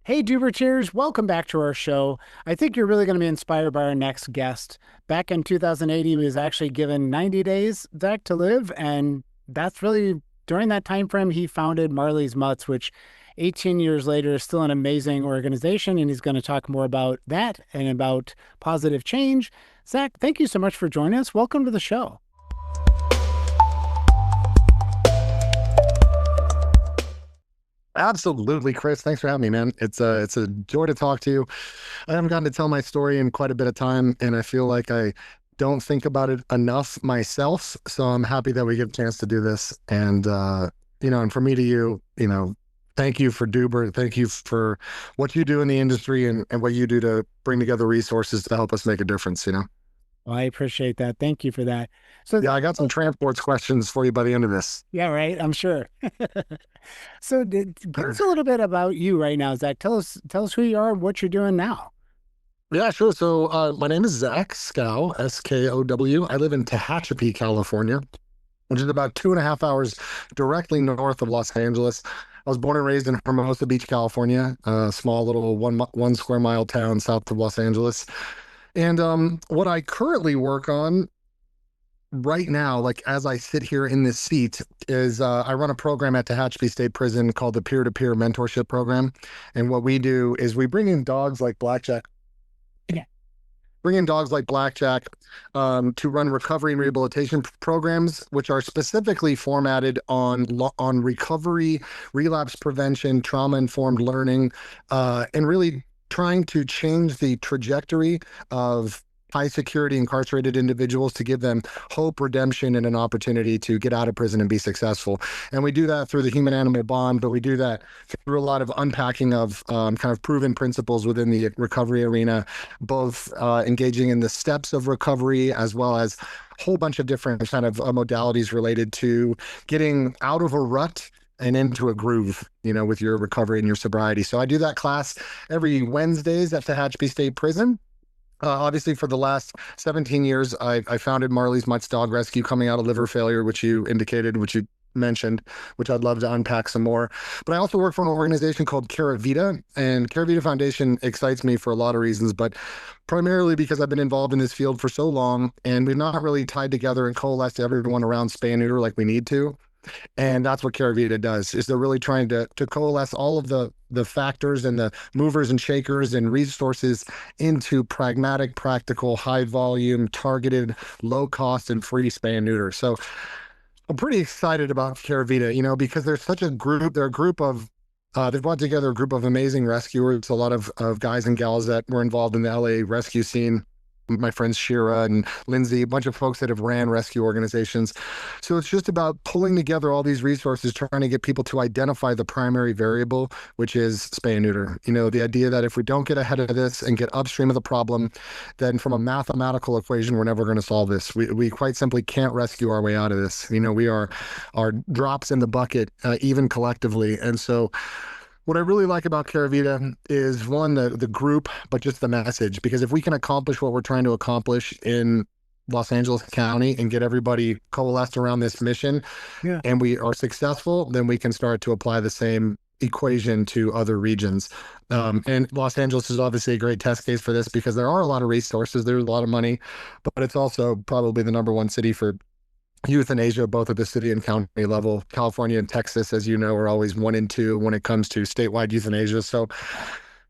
Hey, Doobert cheers. Welcome back to our show. I think you're really going to be inspired by our next guest. Back in 2008, he was actually given 90 days, Zach, to live. And that's really during that time frame, he founded Marley's Mutts, which 18 years later is still an amazing organization. And he's going to talk more about that and about positive change. Zach, thank you so much for joining us. Welcome to the show. Absolutely, Chris. Thanks for having me, man. It's a joy to talk to you. I haven't gotten to tell my story in quite a bit of time, and I feel like I don't think about it enough myself. So I'm happy that we get a chance to do this. And for me to you, thank you for Doobert. Thank you for what you do in the industry and what you do to bring together resources to help us make a difference. Well, I appreciate that. Thank you for that. So, Yeah, I got some transports questions for you by the end of this. yeah, right. I'm sure. Give us a little bit about you right now, Zach. Tell us who you are, what you're doing now. Yeah, sure. So my name is Zach Skow, Skow. I live in Tehachapi, California, which is about 2.5 hours directly north of Los Angeles. I was born and raised in Hermosa Beach, California, a small little one square mile town south of Los Angeles. And what I currently work on right now, like as I sit here in this seat, is I run a program at Tehachapi State Prison called the Peer-to-Peer Mentorship Program. And what we do is we bring in dogs like Blackjack Yeah. bring in dogs like Blackjack to run recovery and rehabilitation programs, which are specifically formatted on recovery, relapse prevention, trauma informed learning, and really trying to change the trajectory of high security incarcerated individuals to give them hope, redemption, and an opportunity to get out of prison and be successful. And we do that through the human animal bond, but we do that through a lot of unpacking of kind of proven principles within the recovery arena, both engaging in the steps of recovery as well as a whole bunch of different kind of modalities related to getting out of a rut and into a groove, with your recovery and your sobriety. So I do that class every Wednesdays at the Tehachapi State Prison. Obviously, for the last 17 years, I founded Marley's Mutts Dog Rescue coming out of liver failure, which you indicated, which you mentioned, which I'd love to unpack some more. But I also work for an organization called Cara Vida, and Cara Vida Foundation excites me for a lot of reasons, but primarily because I've been involved in this field for so long, and we've not really tied together and coalesced everyone around spay and neuter like we need to. And that's what Caravita does, is they're really trying to coalesce all of the factors and the movers and shakers and resources into pragmatic, practical, high volume, targeted, low cost, and free spay and neuter. So I'm pretty excited about Caravita, because they're such a group. They're a group of they've brought together a group of amazing rescuers, a lot of guys and gals that were involved in the LA rescue scene, my friends Shira and Lindsay, a bunch of folks that have ran rescue organizations. So it's just about pulling together all these resources, trying to get people to identify the primary variable, which is spay and neuter. The idea that if we don't get ahead of this and get upstream of the problem, then from a mathematical equation, we're never going to solve this. We quite simply can't rescue our way out of this. We are drops in the bucket, even collectively. And so what I really like about Caravita is one, the group, but just the message. Because if we can accomplish what we're trying to accomplish in Los Angeles County and get everybody coalesced around this mission, Yeah. and we are successful, then we can start to apply the same equation to other regions. And Los Angeles is obviously a great test case for this because there are a lot of resources, there's a lot of money, but it's also probably the number one city for euthanasia, both at the city and county level. California and Texas, as you know, are always 1 and 2 when it comes to statewide euthanasia. So,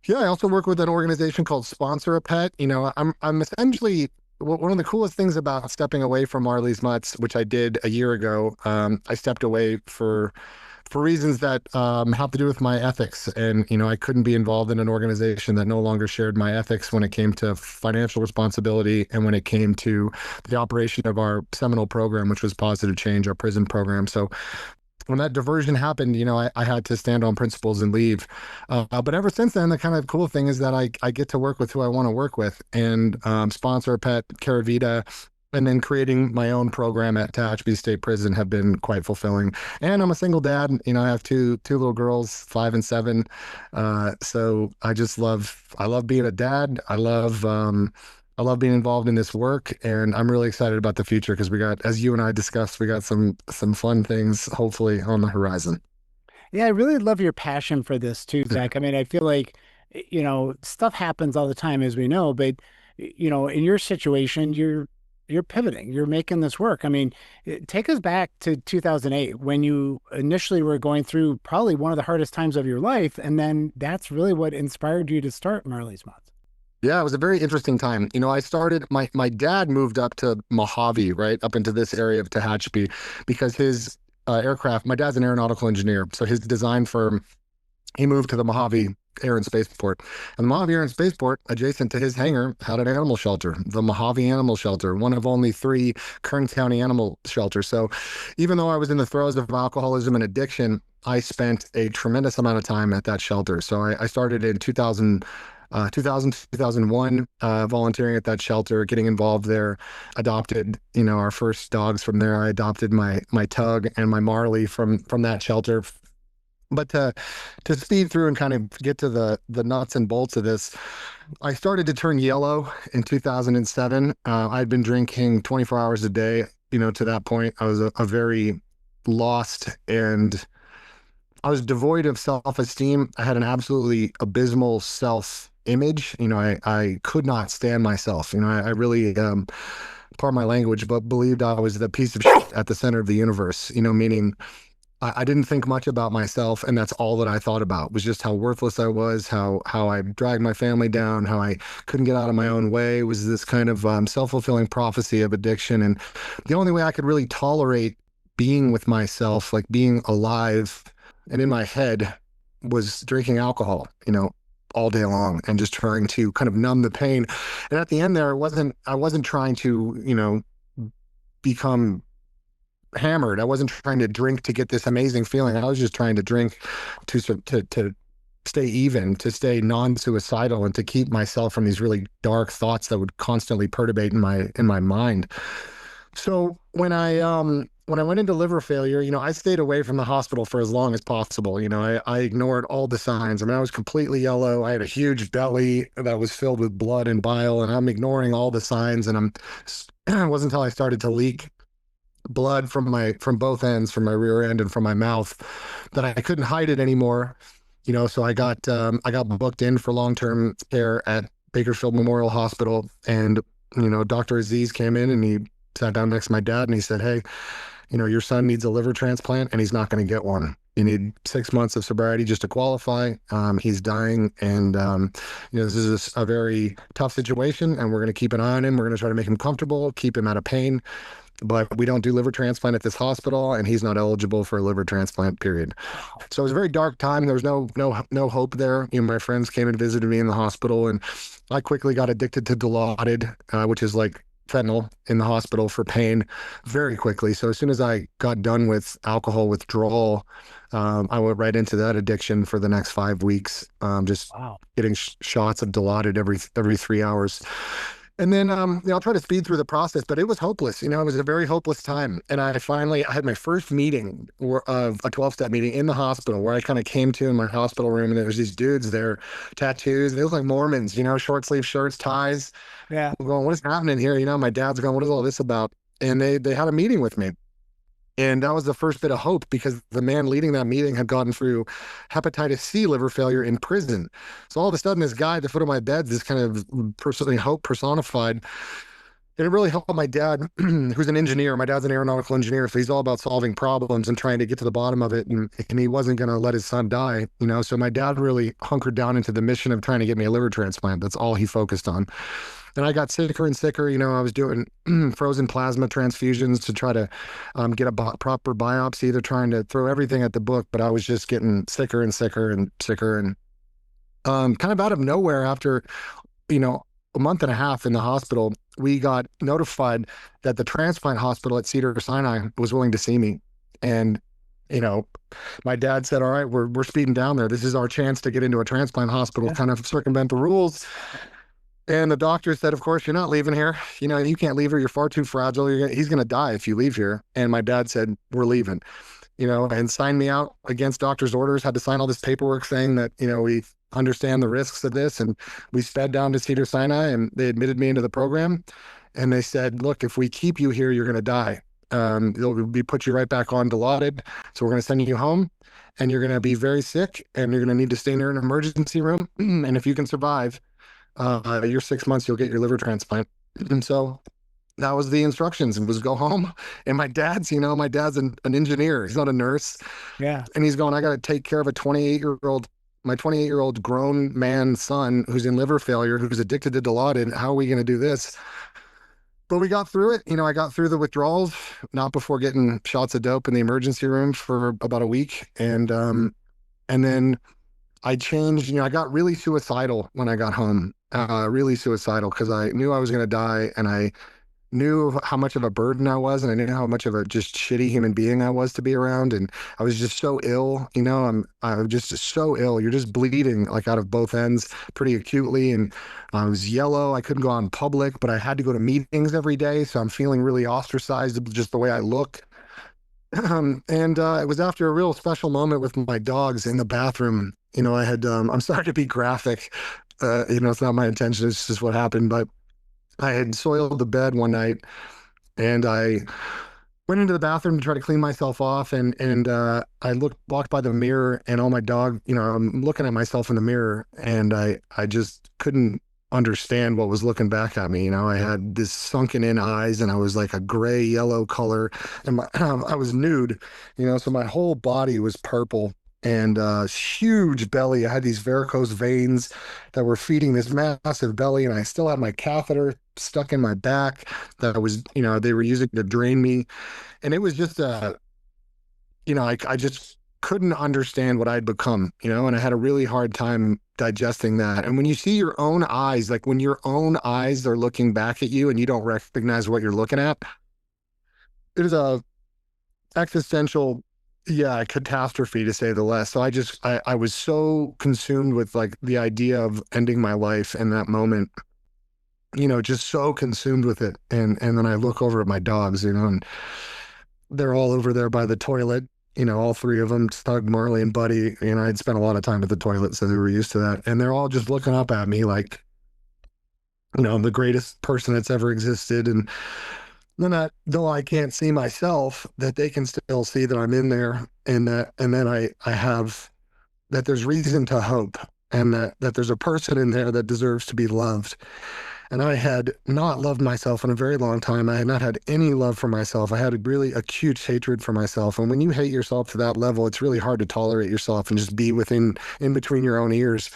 yeah, I also work with an organization called Sponsor a Pet. I'm essentially one of the coolest things about stepping away from Marley's Mutts, which I did a year ago. I stepped away for reasons that have to do with my ethics. And, I couldn't be involved in an organization that no longer shared my ethics when it came to financial responsibility and when it came to the operation of our seminal program, which was Positive Change, our prison program. So when that diversion happened, I had to stand on principles and leave. But ever since then, the kind of cool thing is that I get to work with who I want to work with and Sponsor a Pet, Caravita, and then creating my own program at Tehachapi State Prison have been quite fulfilling. And I'm a single dad. I have two little girls, 5 and 7. So I love being a dad. I love being involved in this work, and I'm really excited about the future because as you and I discussed, we got some fun things hopefully on the horizon. Yeah, I really love your passion for this too, Zach. I mean, I feel like, stuff happens all the time, as we know, but in your situation, you're pivoting, you're making this work. I mean, take us back to 2008 when you initially were going through probably one of the hardest times of your life, and then that's really what inspired you to start Marley's Mutts. Yeah, it was a very interesting time. I started my dad moved up to Mojave, right up into this area of Tehachapi, because his aircraft. My dad's an aeronautical engineer, so his design firm. He moved to the Mojave Air and Spaceport, and the Mojave Air and Spaceport, adjacent to his hangar, had an animal shelter, the Mojave Animal Shelter, one of only three Kern County animal shelters. So, even though I was in the throes of alcoholism and addiction, I spent a tremendous amount of time at that shelter. So I started in 2001, volunteering at that shelter, getting involved there, adopted, our first dogs from there. I adopted my Tug and my Marley from that shelter. But to speed through and kind of get to the nuts and bolts of this, I started to turn yellow in 2007. I'd been drinking 24 hours a day. To that point, I was a very lost, and I was devoid of self-esteem. I had an absolutely abysmal self-image. I could not stand myself. I really, pardon my language, but believed I was the piece of shit at the center of the universe, meaning I didn't think much about myself, and that's all that I thought about was just how worthless I was, how I dragged my family down, how I couldn't get out of my own way. It was this kind of self-fulfilling prophecy of addiction. And the only way I could really tolerate being with myself, like being alive and in my head, was drinking alcohol, all day long, and just trying to kind of numb the pain. And at the end there, I wasn't trying to, become hammered. I wasn't trying to drink to get this amazing feeling. I was just trying to drink to stay even, to stay non-suicidal, and to keep myself from these really dark thoughts that would constantly perturbate in my mind. So when I went into liver failure, I stayed away from the hospital for as long as possible. I ignored all the signs. I mean, I was completely yellow. I had a huge belly that was filled with blood and bile, and I'm ignoring all the signs. And it wasn't until I started to leak blood from both ends, from my rear end and from my mouth, that I couldn't hide it anymore. So I got booked in for long-term care at Bakersfield Memorial Hospital, and Dr. Aziz came in and he sat down next to my dad and he said, "Hey, your son needs a liver transplant and he's not going to get one. You need 6 months of sobriety just to qualify. He's dying, and this is a very tough situation, and we're going to keep an eye on him. We're going to try to make him comfortable, keep him out of pain, but we don't do liver transplant at this hospital, and he's not eligible for a liver transplant, period." So it was a very dark time. There was no hope there. My friends came and visited me in the hospital, and I quickly got addicted to Dilaudid, which is like fentanyl in the hospital for pain, very quickly. So as soon as I got done with alcohol withdrawal, I went right into that addiction for the next 5 weeks, just Wow. getting shots of Dilaudid every 3 hours. And then, I'll try to speed through the process, but it was hopeless. It was a very hopeless time. And I had my first meeting of a 12-step meeting in the hospital, where I kind of came to in my hospital room, and there was these dudes there, tattoos. They look like Mormons, short sleeve shirts, ties. Yeah. I'm going, "What is happening here?" My dad's going, "What is all this about?" And they had a meeting with me. And that was the first bit of hope, because the man leading that meeting had gotten through hepatitis C liver failure in prison. So all of a sudden, this guy at the foot of my bed, this kind of hope personified. And it really helped my dad, who's an engineer. My dad's an aeronautical engineer, so he's all about solving problems and trying to get to the bottom of it. And he wasn't going to let his son die, So my dad really hunkered down into the mission of trying to get me a liver transplant. That's all he focused on. And I got sicker and sicker. I was doing frozen plasma transfusions to try to get a proper biopsy. They're trying to throw everything at the book, but I was just getting sicker and sicker and sicker. And kind of out of nowhere, after, a month and a half in the hospital, we got notified that the transplant hospital at Cedars-Sinai was willing to see me. And, my dad said, "All right, we're speeding down there. This is our chance to get into a transplant hospital, Yeah. kind of circumvent the rules." And the doctor said, "Of course, you're not leaving here. You can't leave here. You're far too fragile. He's going to die if you leave here." And my dad said, "We're leaving," and signed me out against doctor's orders, had to sign all this paperwork saying that, we understand the risks of this. And we sped down to Cedars-Sinai, and they admitted me into the program. And they said, "Look, if we keep you here, you're going to die. They'll be put you right back on Dilaudid. So we're going to send you home, and you're going to be very sick, and you're going to need to stay near an emergency room. And if you can survive your 6 months, you'll get your liver transplant. And so that was the instructions, and was go home. And my dad's an engineer. He's not a nurse. Yeah. And he's going, I got to take care of my 28-year-old grown man son who's in liver failure, who's addicted to Dilaudid. How are we going to do this? But we got through it. I got through the withdrawals, not before getting shots of dope in the emergency room for about a week. And then I changed, I got really suicidal when I got home, really suicidal, because I knew I was going to die, and I knew how much of a burden I was, and I knew how much of a just shitty human being I was to be around. And I was just so ill, I'm just so ill. You're just bleeding like out of both ends pretty acutely. And I was yellow. I couldn't go out in public, but I had to go to meetings every day. So I'm feeling really ostracized just the way I look. And it was after a real special moment with my dogs in the bathroom. I'm sorry to be graphic. It's not my intention. It's just what happened. But I had soiled the bed one night, and I went into the bathroom to try to clean myself off. And I walked by the mirror, and I'm looking at myself in the mirror, and I just couldn't understand what was looking back at me. I had this sunken in eyes, and I was like a gray yellow color, and I was nude, so my whole body was purple, and huge belly. I had these varicose veins that were feeding this massive belly, and I still had my catheter stuck in my back that they were using to drain me. And it was just I just couldn't understand what I'd become, and I had a really hard time digesting that. And when you see your own eyes, like when your own eyes are looking back at you and you don't recognize what you're looking at, it is a existential, catastrophe, to say the least. So I was so consumed with like the idea of ending my life in that moment, just so consumed with it. And then I look over at my dogs, and they're all over there by the toilet, all three of them, Tug, Marley, and Buddy. I'd spent a lot of time at the toilet, so they were used to that. And they're all just looking up at me like, I'm the greatest person that's ever existed. And then though I can't see myself, that they can still see that I'm in there, and then I have that there's reason to hope, and that there's a person in there that deserves to be loved. And I had not loved myself in a very long time. I had not had any love for myself. I had a really acute hatred for myself. And when you hate yourself to that level, it's really hard to tolerate yourself and just be in between your own ears.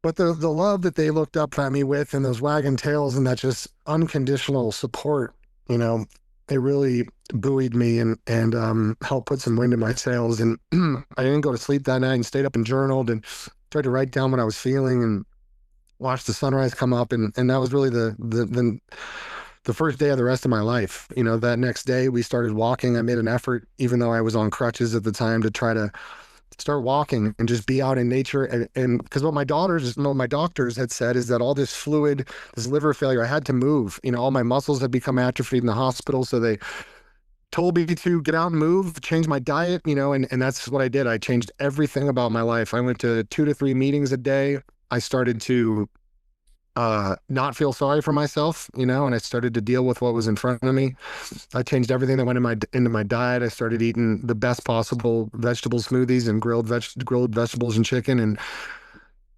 But the love that they looked up at me with, and those wagging tails, and that just unconditional support, it really buoyed me and helped put some wind in my sails. And I didn't go to sleep that night, and stayed up and journaled and tried to write down what I was feeling, and watched the sunrise come up. And that was really the first day of the rest of my life. That next day we started walking. I made an effort, even though I was on crutches at the time, to try to start walking and just be out in nature. And because what my doctors had said is that all this fluid, this liver failure, I had to move. All my muscles had become atrophied in the hospital. So they told me to get out and move, change my diet, and that's what I did. I changed everything about my life. I went to 2 to 3 meetings a day. I started to not feel sorry for myself, and I started to deal with what was in front of me. I changed everything that went into my diet. I started eating the best possible vegetable smoothies and grilled vegetables and chicken, and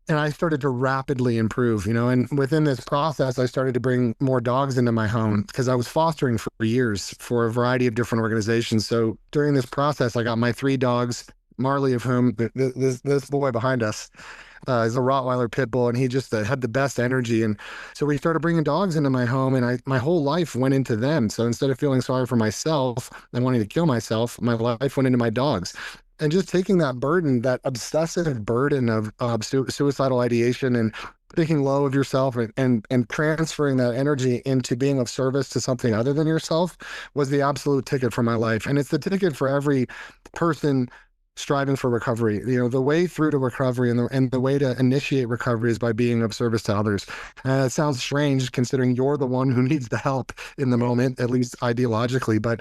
I started to rapidly improve, and within this process, I started to bring more dogs into my home, because I was fostering for years for a variety of different organizations. So during this process, I got my 3 dogs, Marley, of whom this boy behind us is a Rottweiler pit bull, and he just had the best energy. And so we started bringing dogs into my home, and my whole life went into them. So instead of feeling sorry for myself and wanting to kill myself, my life went into my dogs. And just taking that burden, that obsessive burden of suicidal ideation, and thinking low of yourself, and transferring that energy into being of service to something other than yourself, was the absolute ticket for my life. And it's the ticket for every person striving for recovery. The way through to recovery, and the way to initiate recovery, is by being of service to others. It sounds strange, considering you're the one who needs the help in the moment, at least ideologically, but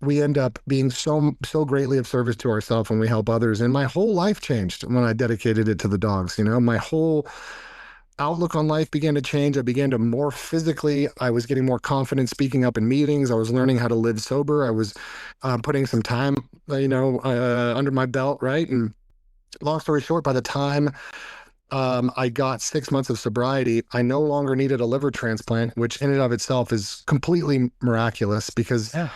we end up being so greatly of service to ourselves when we help others. And my whole life changed when I dedicated it to the dogs. My whole outlook on life began to change. I began to more physically. I was getting more confident speaking up in meetings. I was learning how to live sober. I was putting some time, under my belt, right? And long story short, by the time I got 6 months of sobriety, I no longer needed a liver transplant, which in and of itself is completely miraculous because Yeah.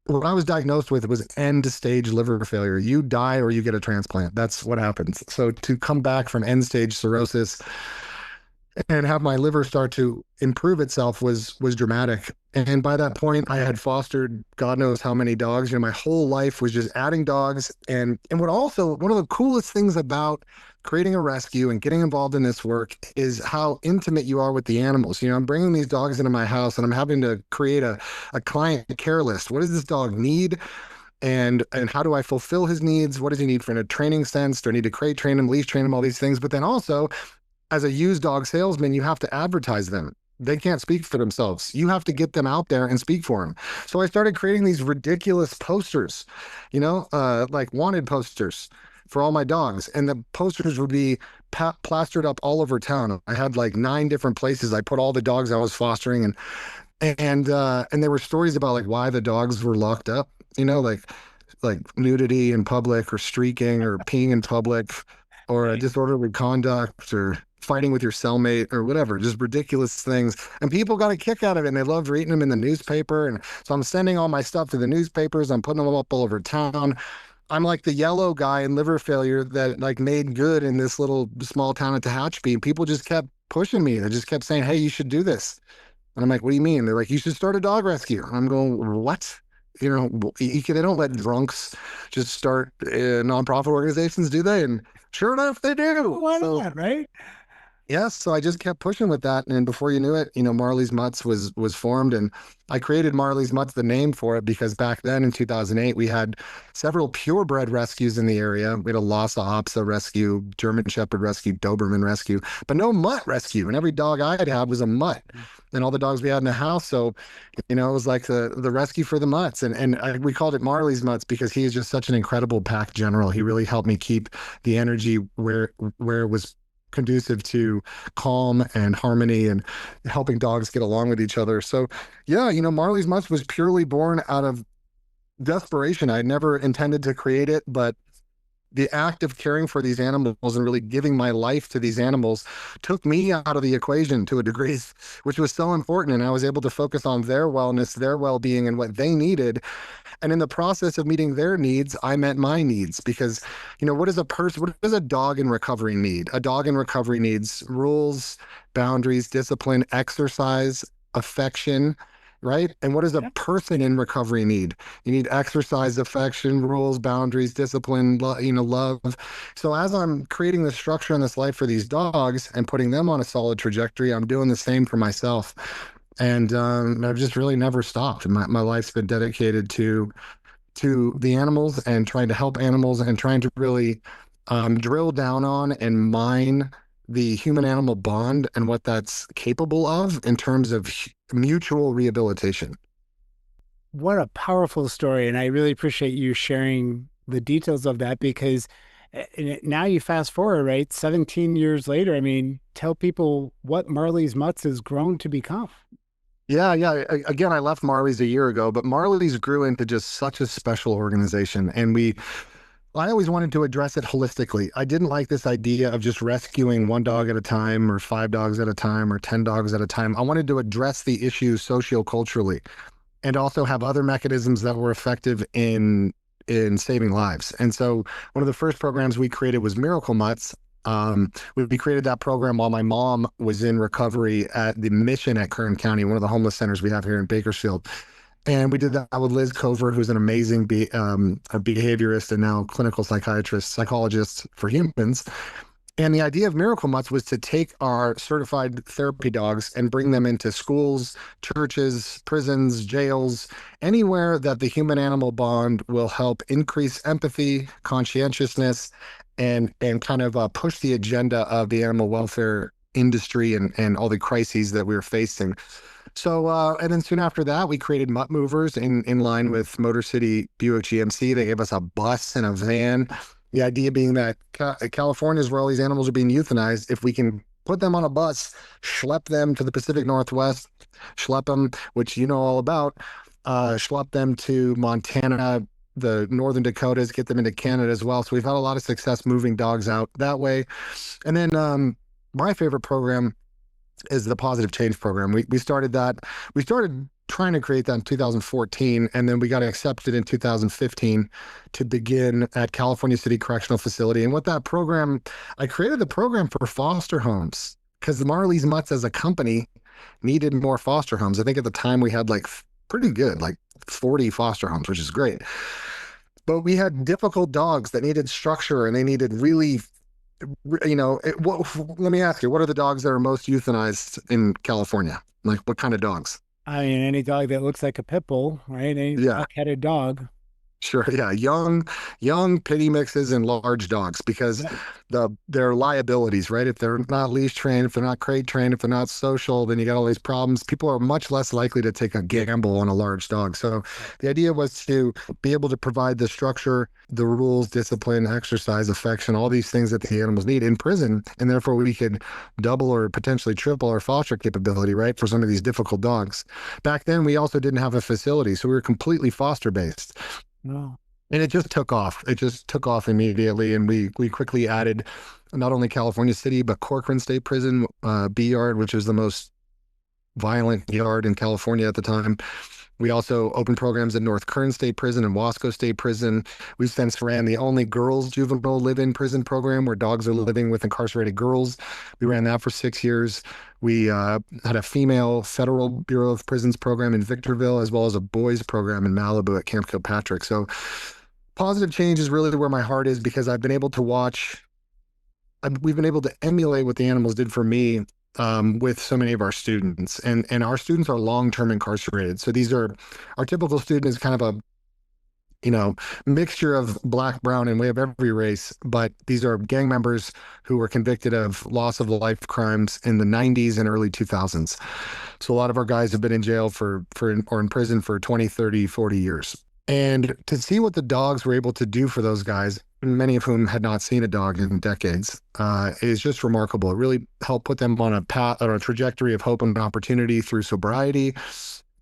what I was diagnosed with was end stage liver failure. You die or you get a transplant. That's what happens. So to come back from end stage cirrhosis and have my liver start to improve itself was dramatic. And by that point, I had fostered God knows how many dogs. My whole life was just adding dogs. And what also one of the coolest things about creating a rescue and getting involved in this work is how intimate you are with the animals. I'm bringing these dogs into my house and I'm having to create a client care list. What does this dog need? And how do I fulfill his needs? What does he need for in a training sense? Do I need to crate train him, leash train him, all these things? But then also as a used dog salesman, you have to advertise them. They can't speak for themselves. You have to get them out there and speak for them. So I started creating these ridiculous posters, like wanted posters for all my dogs. And the posters would be plastered up all over town. I had like 9 different places. I put all the dogs I was fostering, and there were stories about like why the dogs were locked up, like nudity in public or streaking or peeing in public or a Right. disorderly conduct or fighting with your cellmate or whatever, just ridiculous things. And people got a kick out of it and they loved reading them in the newspaper. And so I'm sending all my stuff to the newspapers. I'm putting them up all over town. I'm like the yellow guy in liver failure that like made good in this little small town of Tehachapi. And people just kept pushing me. They just kept saying, "Hey, you should do this." And I'm like, "What do you mean?" They're like, "You should start a dog rescue." And I'm going, "What?" They don't let drunks just start nonprofit organizations, do they? And sure enough, they do. Why So not? Right. yes, so I just kept pushing with that, and before you knew it, Marley's Mutts was formed, and I created Marley's Mutts, the name for it, because back then in 2008 we had several purebred rescues in the area. We had a Lhasa Apso rescue, German Shepherd rescue, Doberman rescue, but no mutt rescue. And every dog I had was a mutt, and all the dogs we had in the house. So, it was like the rescue for the mutts, we called it Marley's Mutts because he is just such an incredible pack general. He really helped me keep the energy where it was conducive to calm and harmony and helping dogs get along with each other. So, yeah, Marley's Mutts was purely born out of desperation. I never intended to create it, but the act of caring for these animals and really giving my life to these animals took me out of the equation to a degree, which was so important. And I was able to focus on their wellness, their well-being, and what they needed. And in the process of meeting their needs, I met my needs because, what does a dog in recovery need? A dog in recovery needs rules, boundaries, discipline, exercise, affection, right? And what does a Yeah. person in recovery need? You need exercise, affection, rules, boundaries, discipline, love. So as I'm creating the structure in this life for these dogs and putting them on a solid trajectory, I'm doing the same for myself. And I've just really never stopped. My life's been dedicated to the animals and trying to help animals and trying to really drill down on and mine the human animal bond and what that's capable of in terms of mutual rehabilitation. What a powerful story. And I really appreciate you sharing the details of that because now you fast forward, right? 17 years later, I mean, tell people what Marley's Mutts has grown to become. Yeah, yeah. Again, I left Marley's a year ago, but Marley's grew into just such a special organization. I always wanted to address it holistically. I didn't like this idea of just rescuing one dog at a time or 5 dogs at a time or 10 dogs at a time. I wanted to address the issues socioculturally and also have other mechanisms that were effective in saving lives. And so one of the first programs we created was Miracle Mutts. We created that program while my mom was in recovery at the Mission at Kern County, one of the homeless centers we have here in Bakersfield. And we did that with Liz Cover, who's an amazing a behaviorist and now clinical psychologist for humans. And the idea of Miracle Mutts was to take our certified therapy dogs and bring them into schools, churches, prisons, jails, anywhere that the human animal bond will help increase empathy, conscientiousness, and kind of push the agenda of the animal welfare industry and all the crises that we were facing. So, and then soon after that, we created Mutt Movers in line with Motor City Buick GMC. They gave us a bus and a van. The idea being that California is where all these animals are being euthanized. If we can put them on a bus, schlep them to the Pacific Northwest, schlep them, which you know all about, schlep them to Montana, the Northern Dakotas, get them into Canada as well. So we've had a lot of success moving dogs out that way. And then my favorite program is the Positive Change Program. We started that. We started trying to create that in 2014, and then we got accepted in 2015 to begin at California City Correctional Facility. And what that program, I created the program for foster homes because the Marley's Mutts as a company needed more foster homes. I think at the time we had like pretty good, like 40 foster homes, which is great. But we had difficult dogs that needed structure and they needed really let me ask you, what are the dogs that are most euthanized in California? Like what kind of dogs? I mean, any dog that looks like a pit bull, right? Any Yeah, buck-headed dog. sure. Yeah, young pitty mixes and large dogs because Yeah. their liabilities, right? If they're not leash trained, if they're not crate trained, if they're not social, then you got all these problems. People are much less likely to take a gamble on a large dog. So Right. the idea was to be able to provide the structure, the rules, discipline, exercise, affection, all these things that the animals need in prison, and therefore we could double or potentially triple our foster capability, right, for some of these difficult dogs. Back then, we also didn't have a facility, so we were completely foster based. No. And it just took off. It just took off immediately, and we quickly added not only California City but Corcoran State Prison, B Yard, which is the most violent yard in California at the time. We also opened programs at North Kern State Prison and Wasco State Prison. We since ran the only girls juvenile live-in prison program where dogs are living with incarcerated girls. We ran that for 6 years. We had a female federal Bureau of Prisons program in Victorville, as well as a boys program in Malibu at Camp Kilpatrick. So positive change is really where my heart is because I've been able to watch, we've been able to emulate what the animals did for me with so many of our students. And our students are long-term incarcerated. So these are, our typical student is kind of a, mixture of black, brown, and we have every race, but these are gang members who were convicted of loss of life crimes in the 90s and early 2000s. So a lot of our guys have been in jail or in prison for 20, 30, 40 years. And to see what the dogs were able to do for those guys, many of whom had not seen a dog in decades, is just remarkable. It really helped put them on a path or a trajectory of hope and opportunity through sobriety.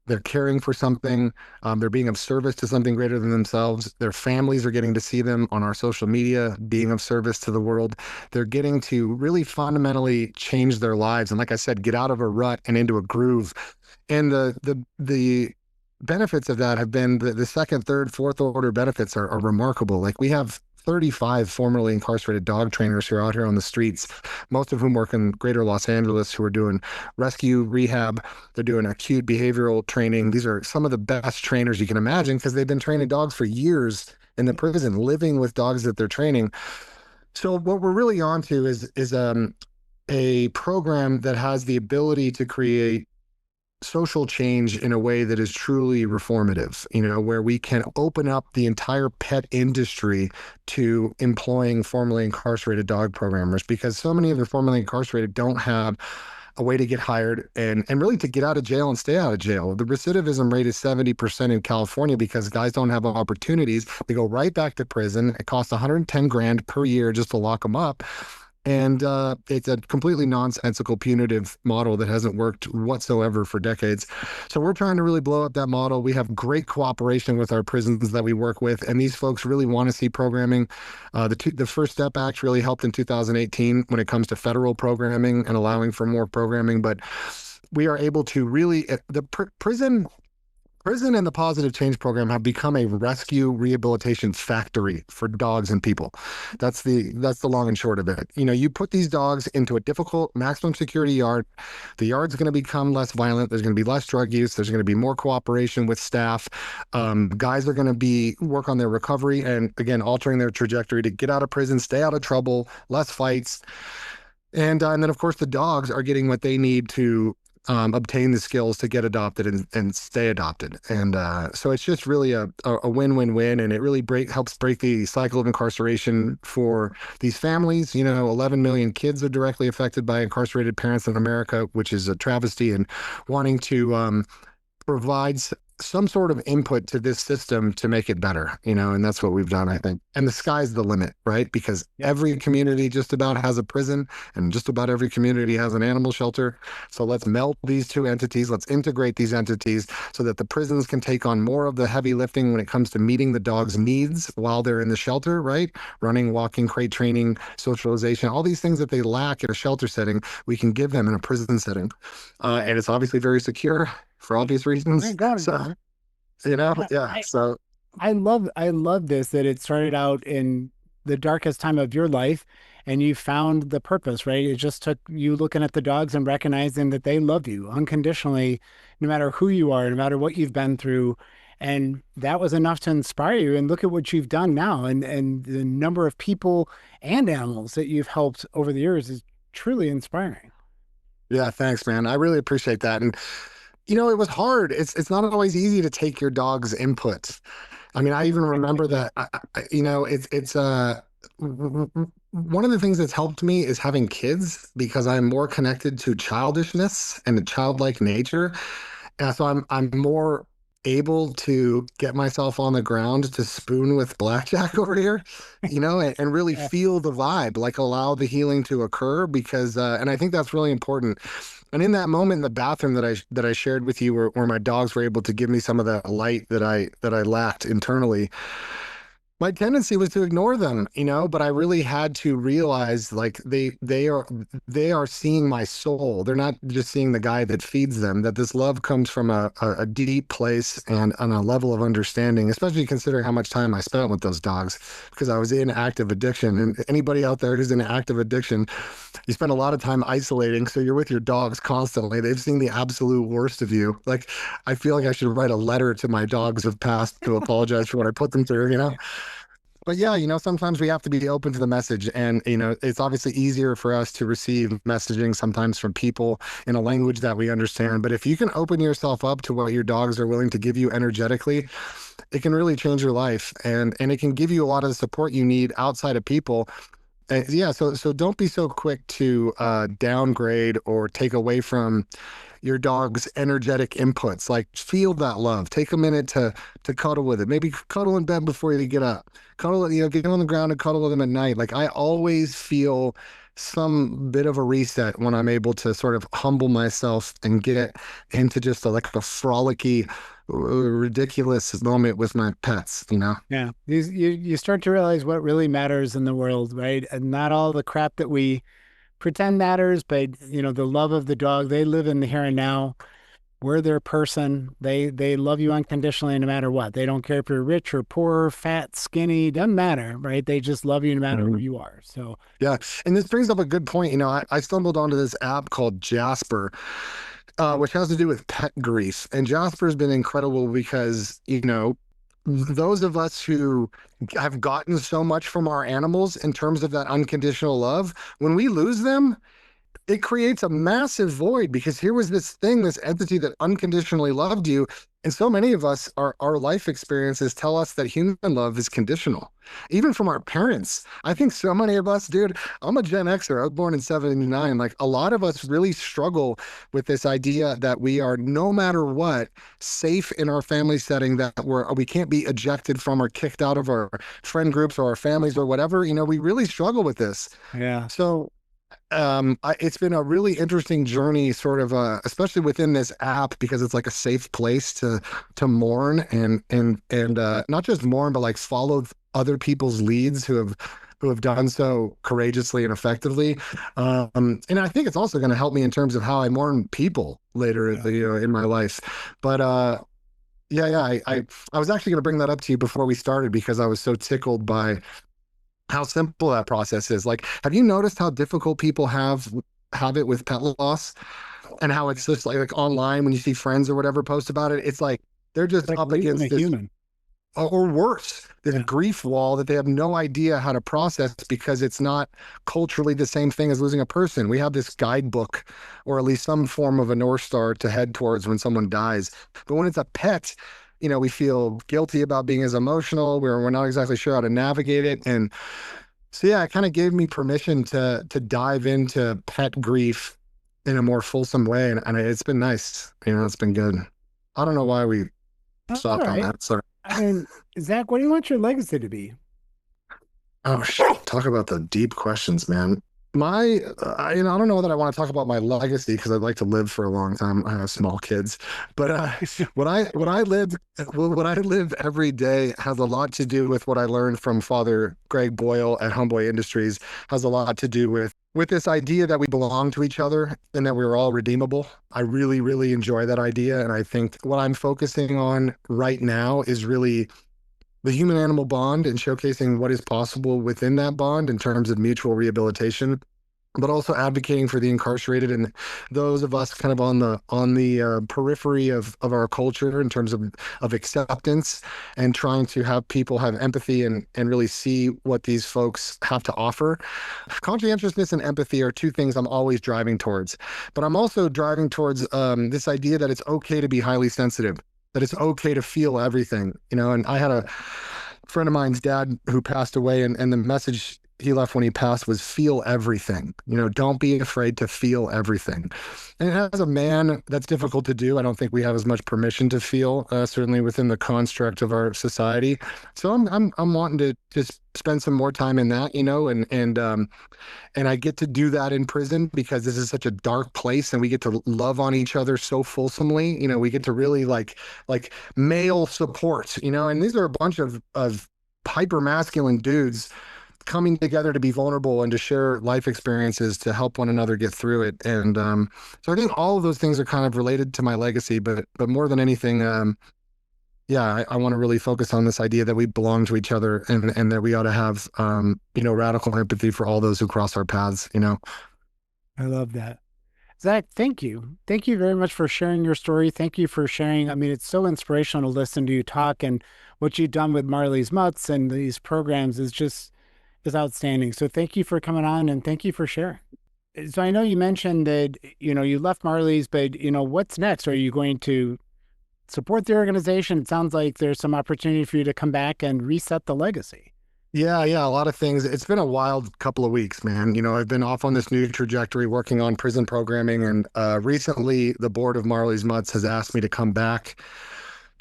They're caring for something. They're being of service to something greater than themselves. Their families are getting to see them on our social media, being of service to the world. They're getting to really fundamentally change their lives. And like I said, get out of a rut and into a groove. And the benefits of that have been the second, third, fourth order benefits are remarkable. Like we have 35 formerly incarcerated dog trainers who are out here on the streets, most of whom work in greater Los Angeles, who are doing rescue rehab. They're doing acute behavioral training. These are some of the best trainers you can imagine because they've been training dogs for years in the prison, living with dogs that they're training. So what we're really onto is a program that has the ability to create social change in a way that is truly reformative, where we can open up the entire pet industry to employing formerly incarcerated dog programmers because so many of the formerly incarcerated don't have a way to get hired and really to get out of jail and stay out of jail. The recidivism rate is 70% in California because guys don't have opportunities. They go right back to prison. It costs 110 grand per year just to lock them up. And it's a completely nonsensical punitive model that hasn't worked whatsoever for decades. So we're trying to really blow up that model. We have great cooperation with our prisons that we work with, and these folks really want to see programming. The First Step Act really helped in 2018 when it comes to federal programming and allowing for more programming. But we are able to really Prison and the Positive Change Program have become a rescue rehabilitation factory for dogs and people. That's the long and short of it. You put these dogs into a difficult maximum security yard. The yard's going to become less violent. There's going to be less drug use. There's going to be more cooperation with staff. Guys are going to work on their recovery and again altering their trajectory to get out of prison, stay out of trouble, less fights, and then of course the dogs are getting what they need to obtain the skills to get adopted and stay adopted. And so it's just really a win-win-win. And it really helps break the cycle of incarceration for these families. 11 million kids are directly affected by incarcerated parents in America, which is a travesty. And wanting to provide some sort of input to this system to make it better, and that's what we've done, I think. And the sky's the limit, right? Because Yep. every community just about has a prison, and just about every community has an animal shelter. So let's melt these two entities. Let's integrate these entities so that the prisons can take on more of the heavy lifting when it comes to meeting the dog's needs while they're in the shelter, right? Running, walking, crate training, socialization, all these things that they lack in a shelter setting, we can give them in a prison setting. And it's obviously very secure for obvious reasons. Thank God. So, yeah. I, So, I love this that it started out in the darkest time of your life and you found the purpose, right? It just took you looking at the dogs and recognizing that they love you unconditionally, no matter who you are, no matter what you've been through. And that was enough to inspire you. And look at what you've done now. And the number of people and animals that you've helped over the years is truly inspiring. yeah, thanks, man. I really appreciate that. And it was hard. It's not always easy to take your dog's input. I mean, I even remember that. One of the things that's helped me is having kids because I'm more connected to childishness and childlike nature. So I'm more able to get myself on the ground to spoon with blackjack over here, and really Yeah. feel the vibe, like allow the healing to occur because, and I think that's really important. And in that moment in the bathroom that I shared with you, where my dogs were able to give me some of the light that I lacked internally, my tendency was to ignore them, but I really had to realize like they are seeing my soul. They're not just seeing the guy that feeds them, that this love comes from a deep place and on a level of understanding, especially considering how much time I spent with those dogs because I was in active addiction. And anybody out there who's in active addiction, you spend a lot of time isolating. So you're with your dogs constantly. They've seen the absolute worst of you. Like, I feel like I should write a letter to my dogs of past to apologize for what I put them through. But yeah, sometimes we have to be open to the message. And, it's obviously easier for us to receive messaging sometimes from people in a language that we understand. But if you can open yourself up to what your dogs are willing to give you energetically, it can really change your life. And it can give you a lot of the support you need outside of people. Yeah, so don't be so quick to downgrade or take away from your dog's energetic inputs. Like, feel that love. Take a minute to cuddle with it. Maybe cuddle in bed before you get up. Cuddle, get on the ground and cuddle with them at night. Like, I always feel some bit of a reset when I'm able to sort of humble myself and get into just like a frolicky, ridiculous moment with my pets. Yeah. You start to realize what really matters in the world, right? And not all the crap that we pretend matters, but the love of the dog, they live in the here and now. We're their person. They love you unconditionally no matter what. They don't care if you're rich or poor, fat, skinny, doesn't matter, right? They just love you no matter who Mhm. you are. So Yeah. And this brings up a good point. I stumbled onto this app called Jasper, which has to do with pet grief. And Jasper has been incredible because, those of us who have gotten so much from our animals in terms of that unconditional love, when we lose them, it creates a massive void because here was this thing, this entity that unconditionally loved you. And so many of us, our life experiences tell us that human love is conditional, even from our parents. I think so many of us, dude, I'm a Gen Xer. I was born in 79. Like, a lot of us really struggle with this idea that we are, no matter what, safe in our family setting, that we can't be ejected from or kicked out of our friend groups or our families or whatever. We really struggle with this. yeah. So it's been a really interesting journey, sort of, especially within this app, because it's like a safe place to mourn and not just mourn, but like follow other people's leads who have done so courageously and effectively. And I think it's also going to help me in terms of how I mourn people later, Yeah. in my life. But yeah, I was actually going to bring that up to you before we started because I was so tickled by how simple that process is. Like, have you noticed how difficult people have it with pet loss and how it's just like online when you see friends or whatever post about it? It's like they're It's just like up losing a against this, human. or worse, this Yeah. grief wall that they have no idea how to process because it's not culturally the same thing as losing a person. We have this guidebook or at least some form of a North Star to head towards when someone dies. But when it's a pet, we feel guilty about being as emotional. We're not exactly sure how to navigate it. And so yeah, it kind of gave me permission to dive into pet grief in a more fulsome way, and it's been nice. It's been good. I don't know why we All Stopped on right. that. Sorry. I mean, Zach, what do you want your legacy to be? Oh, shit. Talk about the deep questions, man. I don't know that I want to talk about my legacy because I'd like to live for a long time. I have small kids, but what I live every day has a lot to do with what I learned from Father Greg Boyle at Homeboy Industries. Has a lot to do with this idea that we belong to each other and that we're all redeemable. I really, really enjoy that idea, and I think what I'm focusing on right now is really the human animal bond and showcasing what is possible within that bond in terms of mutual rehabilitation, but also advocating for the incarcerated and those of us kind of on the periphery of our culture in terms of acceptance, and trying to have people have empathy and really see what these folks have to offer. Conscientiousness and empathy are two things I'm always driving towards, but I'm also driving towards this idea that it's okay to be highly sensitive, that it's okay to feel everything, and I had a friend of mine's dad who passed away, and the message he left when he passed was feel everything. Don't be afraid to feel everything. And as a man, that's difficult to do. I don't think we have as much permission to feel, certainly within the construct of our society. So I'm wanting to just spend some more time in that, and I get to do that in prison because this is such a dark place, and we get to love on each other so fulsomely. We get to really like male support, and these are a bunch of hyper masculine dudes coming together to be vulnerable and to share life experiences to help one another get through it. And so I think all of those things are kind of related to my legacy, but more than anything, yeah, I want to really focus on this idea that we belong to each other, and that we ought to have radical empathy for all those who cross our paths. I love that. Zach, thank you. Thank you very much for sharing your story. Thank you for sharing. I mean, it's so inspirational to listen to you talk, and what you've done with Marley's Mutts and these programs is outstanding. So thank you for coming on, and thank you for sharing. So I know you mentioned that, you left Marley's, but what's next? Are you going to support the organization? It sounds like there's some opportunity for you to come back and reset the legacy. Yeah, a lot of things. It's been a wild couple of weeks, man. I've been off on this new trajectory working on prison programming, and recently the board of Marley's Mutts has asked me to come back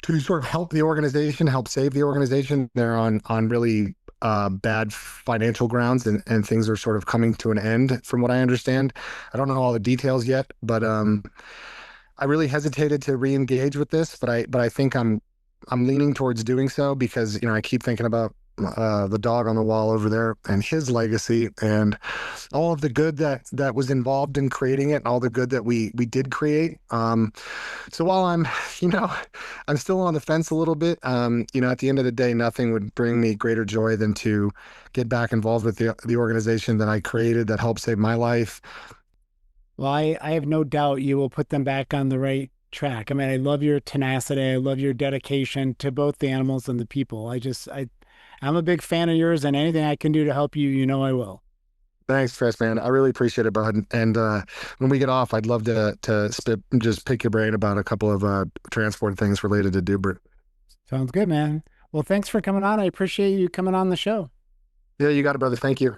to sort of help the organization, help save the organization. They're on really bad financial grounds, and things are sort of coming to an end, from what I understand. I don't know all the details yet, but I really hesitated to re-engage with this, but I think I'm leaning towards doing so because I keep thinking about the dog on the wall over there and his legacy, and all of the good that was involved in creating it, and all the good that we did create. So while I'm still on the fence a little bit, at the end of the day, nothing would bring me greater joy than to get back involved with the organization that I created that helped save my life. Well, I have no doubt you will put them back on the right track. I mean, I love your tenacity. I love your dedication to both the animals and the people. I'm a big fan of yours, and anything I can do to help you, I will. Thanks, Chris, man. I really appreciate it, bud. And when we get off, I'd love to just pick your brain about a couple of transport things related to Doobert. Sounds good, man. Well, thanks for coming on. I appreciate you coming on the show. Yeah, you got it, brother. Thank you.